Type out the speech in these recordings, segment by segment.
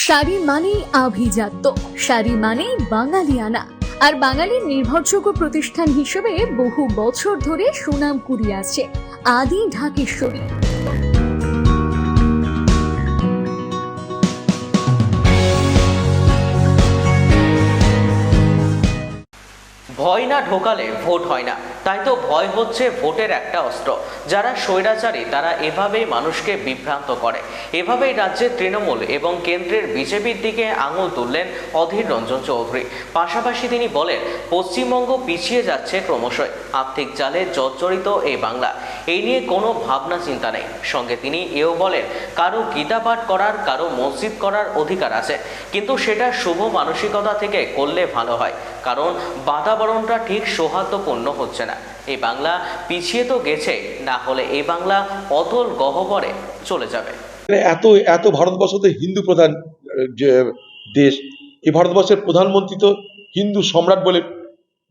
শাড়ি মানেই আভিজাত্য, শাড়ি মানেই বাঙালিয়ানা। আর বাঙালির নির্ভরযোগ্য প্রতিষ্ঠান হিসেবে বহু বছর ধরে সুনাম কুড়িয়ে আসছে আদি ঢাকেশ্বরী। ভয় না ঢোকালে ভোট হয় না, তাই তো ভয় হচ্ছে ভোটের একটা অস্ত্র। যারা স্বৈরাচারী তারা এভাবেই মানুষকে বিভ্রান্ত করে। এভাবেই রাজ্যের তৃণমূল এবং কেন্দ্রের বিজেপির দিকে আঙুল তুললেন অধীর রঞ্জন চৌধুরী। পাশাপাশি তিনি বলেন, পশ্চিমবঙ্গ পিছিয়ে যাচ্ছে ক্রমশই, আর্থিক জালে জর্জরিত এই বাংলা, এই নিয়ে কোনো ভাবনা চিন্তা নেই। সঙ্গে তিনি এও বলেন, কারো গীতা পাঠ করার, কারো মসজিদ করার অধিকার আছে, কিন্তু সেটা শুভ মানসিকতা থেকে করলে ভালো হয়, কারণ বাতাবরণটা ঠিক সৌহার্দ্যপূর্ণ হচ্ছে না। এই বাংলা পিছিয়ে তো গেছে, না হলে এই বাংলা অতল গহ্বরে চলে যাবে। এত এত ভারতবর্ষ তো হিন্দু প্রধান যে দেশ, এই ভারতবর্ষের প্রধানমন্ত্রী তো হিন্দু সম্রাট বলে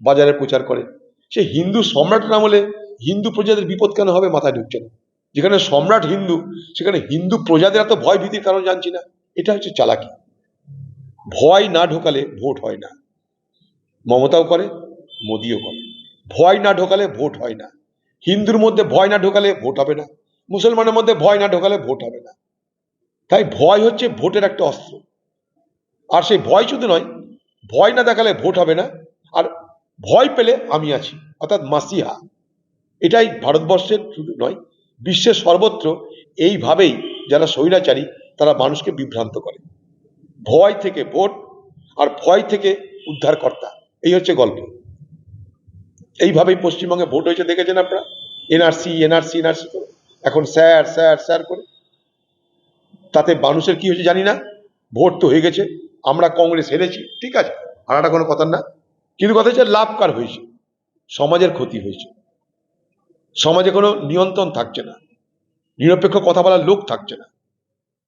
বাজারে প্রচার করে। সে হিন্দু সম্রাট না বলে হিন্দু প্রজাদের বিপদ কেন হবে মাথায় ঢুকছে না। যেখানে সম্রাট হিন্দু, সেখানে হিন্দু প্রজাদের এত ভয় ভীতির কারণ জানছি না। এটা হচ্ছে চালাকি। ভয় না ঢোকালে ভোট হয় না। মমতাও করে, মোদিও করে। ভয় না ঢোকালে ভোট হয় না। হিন্দুর মধ্যে ভয় না ঢোকালে ভোট হবে না, মুসলমানের মধ্যে ভয় না ঢোকালে ভোট হবে না। তাই ভয় হচ্ছে ভোটের একটা অস্ত্র। আর সেই ভয় শুধু নয়, ভয় না দেখালে ভোট হবে না, আর ভয় পেলে আমি আছি, অর্থাৎ মাসিহা। এটাই ভারতবর্ষের শুধু নয়, বিশ্বের সর্বত্র এইভাবেই যারা স্বৈরাচারী তারা মানুষকে বিভ্রান্ত করে। ভয় থেকে ভোট, আর ভয় থেকে উদ্ধারকর্তা, এই হচ্ছে গল্প। এইভাবেই পশ্চিমবঙ্গে ভোট হয়েছে, দেখেছেন আপনারা। এনআরসি এনআরসি এনআরসি করে, এখন স্যার স্যার স্যার করে। তাতে মানুষের কি হয়েছে জানি না। ভোট তো হয়ে গেছে, আমরা কংগ্রেস হেরেছি, ঠিক আছে, আর একটা কোনো কথা না। কিন্তু কথা হচ্ছে লাভ কার হয়েছে? সমাজের ক্ষতি হয়েছে। সমাজে কোনো নিয়ন্ত্রণ থাকছে না, নিরপেক্ষ কথা বলার লোক থাকছে না।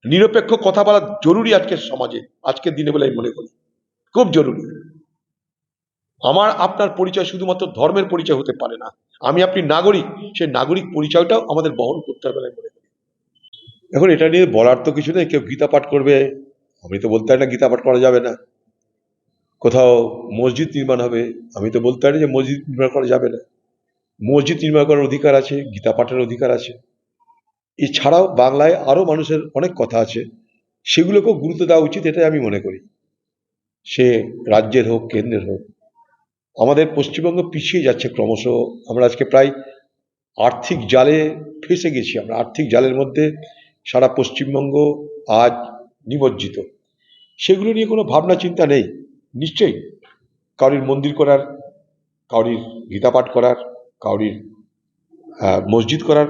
নিরপেক্ষ কথা বলা জরুরি আজকের সমাজে, আজকের দিনে বলে আমি মনে করি খুব জরুরি। আমার আপনার পরিচয় শুধুমাত্র ধর্মের পরিচয় হতে পারে না। আমি আপনি নাগরিক, সেই নাগরিক পরিচয়টাও আমাদের বহন করতে হবে বলে মনে করি। এখন এটা নিয়ে বলার তো কিছু নেই। কেউ গীতা পাঠ করবে, আমি তো বলতে পারি না গীতা পাঠ করা যাবে না। কোথাও মসজিদ নির্মাণ হবে, আমি তো বলতে পারি যে মসজিদ নির্মাণ করা যাবে না। মসজিদ নির্মাণ করার অধিকার আছে, গীতা পাঠের অধিকার আছে। এছাড়াও বাংলায় আরো মানুষের অনেক কথা আছে, সেগুলোকেও গুরুত্ব দেওয়া উচিত, এটাই আমি মনে করি। সে রাজ্যের হোক, কেন্দ্রের হোক। আমাদের পশ্চিমবঙ্গ পিছিয়ে যাচ্ছে ক্রমশ। আমরা আজকে প্রায় আর্থিক জালে ফেসে গেছি। আমরা আর্থিক জালের মধ্যে সারা পশ্চিমবঙ্গ আজ নিমজ্জিত। সেগুলো নিয়ে কোনো ভাবনা চিন্তা নেই। নিশ্চয়ই কাউরির মন্দির করার, কাউরির গীতা পাঠ করার, কাউরির মসজিদ করার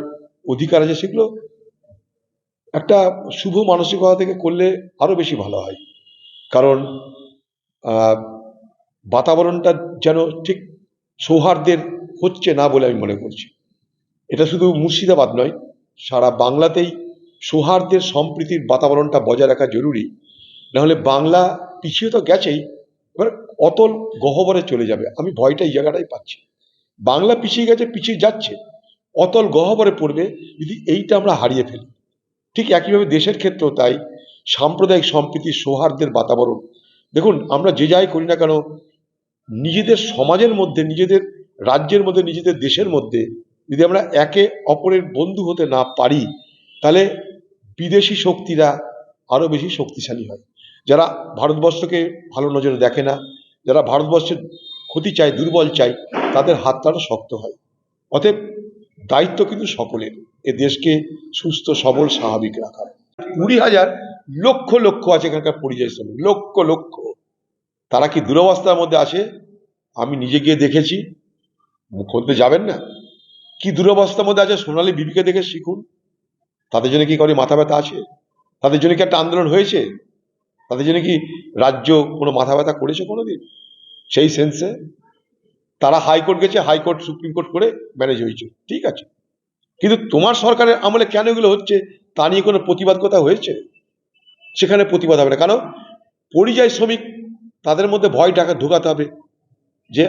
অধিকার আছে। সেগুলো একটা শুভ মানসিকতা থেকে করলে আরো বেশি ভালো হয়। কারণ বাতাবরণটা যেন ঠিক সৌহার্দ্যের হচ্ছে না বলে আমি মনে করছি। এটা শুধু মুর্শিদাবাদ নয়, সারা বাংলাতেই সৌহার্দ্যের সম্প্রীতির বাতাবরণটা বজায় রাখা জরুরি। নাহলে বাংলা পিছিয়ে তো গেছেই, এবার অতল গহ্বরে চলে যাবে। আমি ভয়টা এই জায়গাটাই পাচ্ছি। বাংলা পিছিয়ে গেছে, পিছিয়ে যাচ্ছে, অতল গহ্বরে পড়বে যদি এইটা আমরা হারিয়ে ফেলি। ঠিক একইভাবে দেশের ক্ষেত্রেও তাই। সাম্প্রদায়িক সম্প্রীতি, সৌহার্দ্যের বাতাবরণ, দেখুন আমরা যে যাই করি না কেন, নিজেদের সমাজের মধ্যে, নিজেদের রাজ্যের মধ্যে, নিজেদের দেশের মধ্যে যদি আমরা একে অপরের বন্ধু হতে না পারি, তাহলে বিদেশি শক্তিরা আরো বেশি শক্তিশালী হয়। যারা ভারতবর্ষকে ভালো নজরে দেখে না, যারা ভারতবর্ষের ক্ষতি চায়, দুর্বল চায়, তাদের হাতটা আরো শক্ত হয়। অতএব দায়িত্ব কিন্তু সকলের, এ দেশকে সুস্থ সবল স্বাভাবিক রাখা। 20,000 লক্ষ লক্ষ আছে এখানকার পরিযায়ী শ্রমিক, লক্ষ লক্ষ। তারা কি দুরবস্থার মধ্যে আছে? আমি নিজে গিয়ে দেখেছি, মুখ খুলতে যাবেন না। কি দুরবস্থার মধ্যে আছে সোনালী বিবিকে দেখে শিখুন। তাদের জন্য কি করে মাথা ব্যথা আছে? তাদের জন্য কি একটা আন্দোলন হয়েছে? তাদের জন্য কি রাজ্য কোনো মাথা ব্যথা করেছে কোনোদিন? সেই সেন্সে তারা হাইকোর্ট গেছে, হাইকোর্ট সুপ্রিম কোর্ট করে ম্যানেজ হয়েছে, ঠিক আছে। কিন্তু তোমার সরকারের আমলে কেন এগুলো হচ্ছে তা নিয়ে কোনো প্রতিবাদ কথা হয়েছে? সেখানে প্রতিবাদ হবে না। কেন? পরিযায়ী শ্রমিক, তাদের মধ্যে ভয় ঢোকাতে হবে যে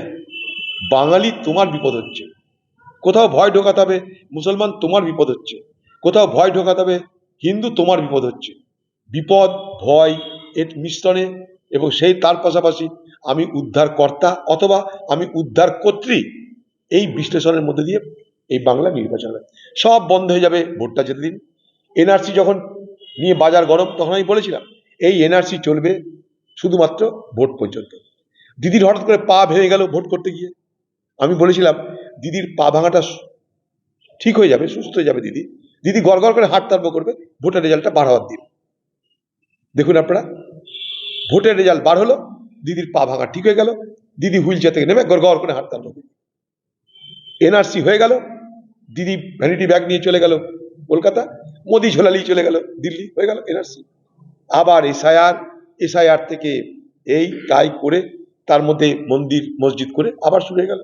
বাঙালি তোমার বিপদ হচ্ছে। কোথাও ভয় ঢোকাতে হবে মুসলমান তোমার বিপদ হচ্ছে। কোথাও ভয় ঢোকাতে হবে হিন্দু তোমার বিপদ হচ্ছে। বিপদ, ভয়, এর মিশ্রণে এবং সেই তার পাশাপাশি আমি উদ্ধারকর্তা অথবা আমি উদ্ধারকর্ত্রী, এই বিশ্লেষণের মধ্যে দিয়ে এই বাংলা নির্বাচন হবে। সব বন্ধ হয়ে যাবে ভোটটা যেতে দিন। এনআরসি যখন নিয়ে বাজার গরম, তখন আমি বলেছিলাম এই এনআরসি চলবে শুধুমাত্র ভোট পর্যন্ত। দিদির হঠাৎ করে পা ভেঙে গেল ভোট করতে গিয়ে। আমি বলেছিলাম দিদির পা ভাঙাটা ঠিক হয়ে যাবে, সুস্থ হয়ে যাবে দিদি, দিদি গড় গড় করে হাঁটতে আরম্ভ করবে ভোটের রেজাল্টটা বার হওয়ার দিন। দেখুন আপনারা, ভোটের রেজাল্ট বার হলো, দিদির পা ভাঙা ঠিক হয়ে গেল, দিদি হুইল চেয়ার থেকে নেমে গড় গড় করে হাঁটতে আরম্ভ করবে। এনআরসি হয়ে গেল, দিদি ভ্যানিটি ব্যাগ নিয়ে চলে গেল কলকাতা, মোদি ঝোলালি চলে গেল দিল্লি, হয়ে গেল এনআরসি। আবার এসআইআর থেকে এই তাই করে তার মধ্যে মন্দির মসজিদ করে আবার শুরু হয়ে গেল।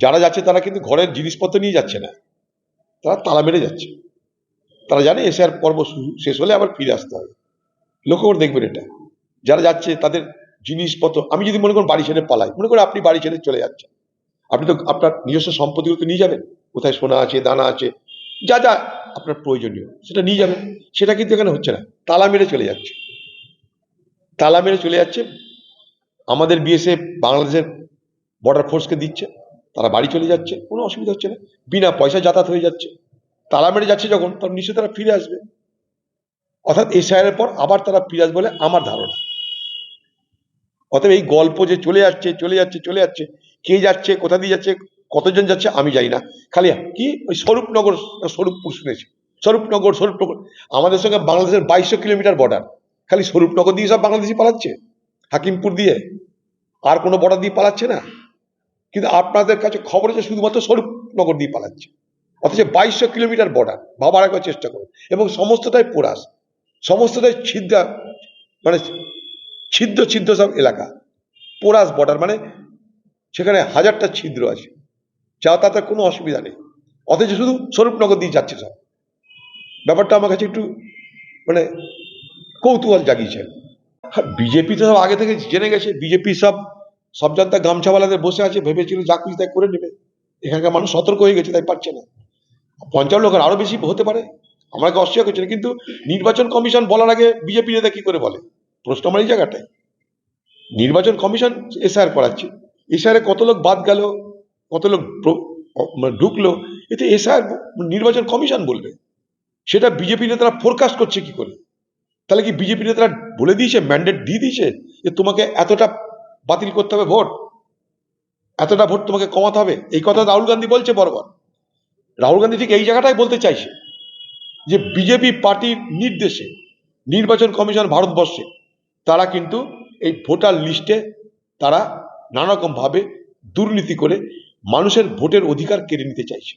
যারা যাচ্ছে তারা কিন্তু ঘরের জিনিসপত্র নিয়ে যাচ্ছে না, তারা তালা মেরে যাচ্ছে। তারা জানে এসআইআর পর্ব শেষ হলে আবার ফিরে আসতে হবে। লক্ষ্য করে দেখবেন এটা, যারা যাচ্ছে তাদের জিনিসপত্র, আমি যদি মনে করুন বাড়ি ছেড়ে পালাই, মনে করুন আপনি বাড়ি ছেড়ে চলে যাচ্ছেন, আপনি তো আপনার নিজস্ব সম্পত্তিগুলো তো নিয়ে যাবেন, কোথায় সোনা আছে, দানা আছে, যা যা আপনার প্রয়োজনীয় সেটা নিয়ে যাবেন। সেটা কিন্তু এখানে হচ্ছে না, তালা মেরে চলে যাচ্ছে, তালা মেরে চলে যাচ্ছে। আমাদের বিএসএফ বাংলাদেশের বর্ডার ফোর্সকে দিচ্ছে, তারা বাড়ি চলে যাচ্ছে, কোনো অসুবিধা হচ্ছে না, বিনা পয়সা যাতায়াত হয়ে যাচ্ছে। তালা মেরে যাচ্ছে যখন, তখন নিশ্চয়ই তারা ফিরে আসবে, অর্থাৎ এসআইআর পর আবার তারা ফিরে আসবে বলে আমার ধারণা। অতএব এই গল্প যে চলে যাচ্ছে চলে যাচ্ছে চলে যাচ্ছে, কে যাচ্ছে, কোথা দিয়ে যাচ্ছে, কতজন যাচ্ছে আমি জানি না। খালি কি ওই স্বরূপনগর, স্বরূপপুর শুনেছি, স্বরূপনগর আমাদের সঙ্গে বাংলাদেশের 2200 কিলোমিটার বর্ডার, খালি স্বরূপনগর দিয়ে সব বাংলাদেশি পালাচ্ছে, হাকিমপুর দিয়ে, আর কোনো বর্ডার দিয়ে পালাচ্ছে না। কিন্তু আপনাদের কাছে খবর আছে শুধুমাত্র স্বরূপনগর দিয়ে পালাচ্ছে, অথচ 2200 কিলোমিটার বর্ডার। ভাবার একবার চেষ্টা করুন। এবং সমস্তটাই পোরাস, সমস্তটাই মানে ছিদ্র ছিদ্র সব এলাকা, পোরাস বর্ডার, মানে সেখানে হাজারটা ছিদ্র আছে, যাতায়াতে কোনো অসুবিধা নেই, অথচ শুধু স্বরূপনগর দিয়ে যাচ্ছে সব। ব্যাপারটা আমার কাছে একটু মানে কৌতূহল জাগিয়েছে। বিজেপি তো সব আগে থেকে জেনে গেছে, বিজেপি সব জনতা গামছাওয়ালাদের বসে আছে, ভেবেছিল যা খুশি তাই করে নেবে। এখানকার মানুষ সতর্ক হয়ে গেছে, তাই পারছে না। 50 লোকের আরো বেশি হতে পারে, আমাকে অস্বীকার করছে না, কিন্তু নির্বাচন কমিশন বলার আগে বিজেপি নেতা কি করে বলে? প্রশ্ন আমার এই জায়গাটায়। নির্বাচন কমিশন এসআইআর করাচ্ছে, এসআইআর কত লোক বাদ গেল, কত লোক ঢুকলো, এতে এসআইআর নির্বাচন কমিশন বলবে। সেটা বিজেপি নেতারা ফোরকাস্ট করছে কি করে? তাহলে কি বিজেপি নেতারা বলে দিয়েছে, ম্যান্ডেট দিয়ে দিয়েছে যে তোমাকে এতটা বাতিল করতে হবে ভোট, এতটা ভোট তোমাকে কমাতে হবে? এই কথা রাহুল গান্ধী বলছে বরাবর। রাহুল গান্ধী ঠিক এই জায়গাটাই বলতে চাইছে যে বিজেপি পার্টির নির্দেশে নির্বাচন কমিশন ভারতবর্ষে তারা কিন্তু এই ভোটার লিস্টে তারা নানারকম ভাবে দুর্নীতি করে মানুষের ভোটের অধিকার কেড়ে নিতে চাইছে।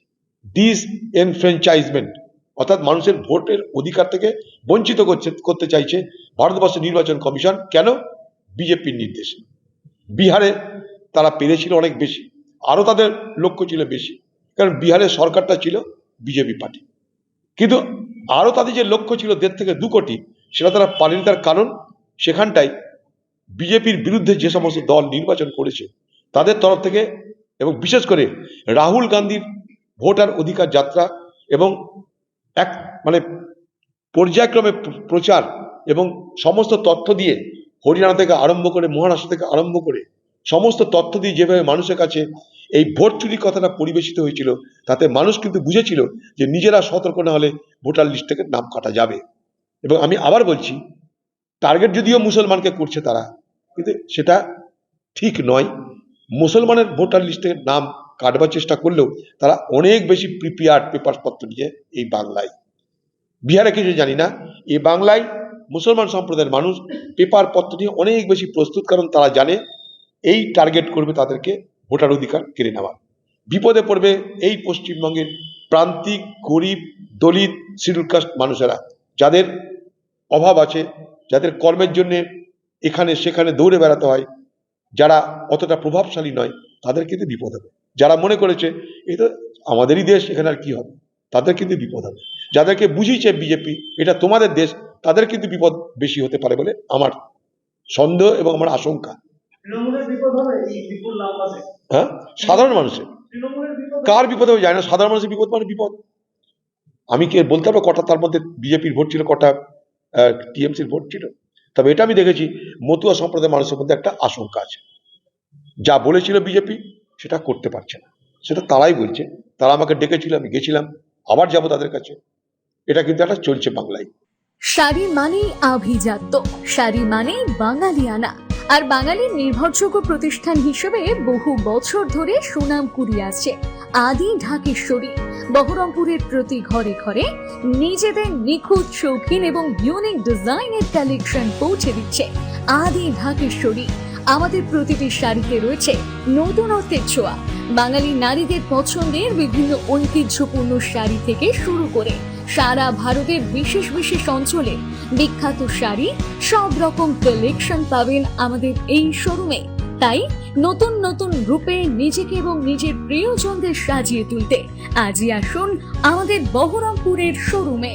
ডিসএনফ্র্যাঞ্চাইজমেন্ট, অর্থাৎ মানুষের ভোটের অধিকার থেকে বঞ্চিত করতে চাইছে ভারতবর্ষের নির্বাচন কমিশন। কেন? বিজেপির নির্দেশে। বিহারে তারা পেরেছিল অনেক বেশি, আরো তাদের লক্ষ্য ছিল বেশি, কারণ বিহারের সরকারটা ছিল বিজেপি পার্টি। কিন্তু আরো তাদের যে লক্ষ্য ছিল 1.5 থেকে 2 কোটি, সেটা তারা পারেনি। তার কারণ সেখানটায় বিজেপির বিরুদ্ধে যে সমস্ত দল নির্বাচন করেছে তাদের তরফ থেকে, এবং বিশেষ করে রাহুল গান্ধীর ভোটার অধিকার যাত্রা এবং এক মানে পর্যায়ক্রমে প্রচার এবং সমস্ত তথ্য দিয়ে, হরিয়ানা থেকে আরম্ভ করে মহারাষ্ট্র থেকে আরম্ভ করে সমস্ত তথ্য দিয়ে যেভাবে মানুষের কাছে এই ভোট চুরি কথাটা পরিবেশিত হয়েছিল, তাতে মানুষ কিন্তু বুঝেছিল যে নিজেরা সতর্ক না হলে ভোটার লিস্ট থেকে নাম কাটা যাবে। এবং আমি আবার বলছি, টার্গেট যদিও মুসলমানকে করছে তারা, কিন্তু সেটা ঠিক নয়। মুসলমানের ভোটার লিস্ট থেকে নাম কাটবার চেষ্টা করলেও তারা অনেক বেশি প্রিপেয়ার্ড পেপারপত্র নিয়ে এই বাংলায়, বিহারে কিছু জানি না, এই বাংলায় মুসলমান সম্প্রদায়ের মানুষ পেপারপত্র নিয়ে অনেক বেশি প্রস্তুত, কারণ তারা জানে এই টার্গেট করবে তাদেরকে ভোটার অধিকার কেড়ে নেওয়ার। বিপদে পড়বে এই পশ্চিমবঙ্গের প্রান্তিক, গরিব, দলিত, শিডিউল কাস্ট মানুষেরা, যাদের অভাব আছে, যাদের কর্মের জন্য এখানে সেখানে দৌড়ে বেড়াতে হয়, যারা অতটা প্রভাবশালী নয়, তাদের কিন্তু বিপদ হবে। যারা মনে করেছে এই তো আমাদেরই দেশ, এখানে আর কি হবে, তাদের কিন্তু বিপদ হবে। যাদেরকে বুঝিয়েছে বিজেপি এটা তোমাদের দেশ, তাদের কিন্তু বিপদ বেশি হতে পারে বলে আমার সন্দেহ এবং আমার আশঙ্কা। হ্যাঁ, সাধারণ মানুষের কার বিপদ হবে যায় না, সাধারণ মানুষের বিপদ মানে বিপদ। আমি কি বলতে পারবো কটা তার মধ্যে বিজেপির ভোট ছিল, কটা টিএমসির ভোট ছিল। তবে এটা আমি দেখেছি মতুয়া সম্প্রদায়ের মানুষের মধ্যে একটা আশঙ্কা আছে, যা বলেছিল বিজেপি সেটা করতে পারছে না, সেটা তারাই বলছে। তারা আমাকে ডেকেছিল, আমি গেছিলাম, আবার যাব তাদের কাছে। এটা কিন্তু একটা চলছে বাংলায়। শাড়ি মানেই আভিজাত্য, শাড়ি মানেই বাঙালিয়ানা, আর বাঙালির নির্ভরযোগ্য প্রতিষ্ঠান হিসেবে বহু বছর ধরে সুনাম কুড়িয়ে আসছে আদি ঢাকেশ্বরী। বহরমপুরের প্রতি ঘরে ঘরে নিজেদের নিখুঁত শৌখিন এবং ইউনিক ডিজাইনের কালেকশন পৌঁছে দিচ্ছে আদি ঢাকেশ্বরী। আমাদের প্রতিটি শাড়িতে রয়েছে নতুনত্বের ছোঁয়া। বাঙালি নারীদের পছন্দের বিভিন্ন ঐতিহ্যপূর্ণ শাড়ি থেকে শুরু করে সারা ভারতের বিশেষ বিশেষ অঞ্চলে বিখ্যাত শাড়ি, সব রকম কালেকশন পাবেন আমাদের এই শোরুমে। তাই নতুন নতুন রূপে নিজেকে এবং নিজের প্রিয়জনদের সাজিয়ে তুলতে আজই আসুন আমাদের বহরমপুরের শোরুমে।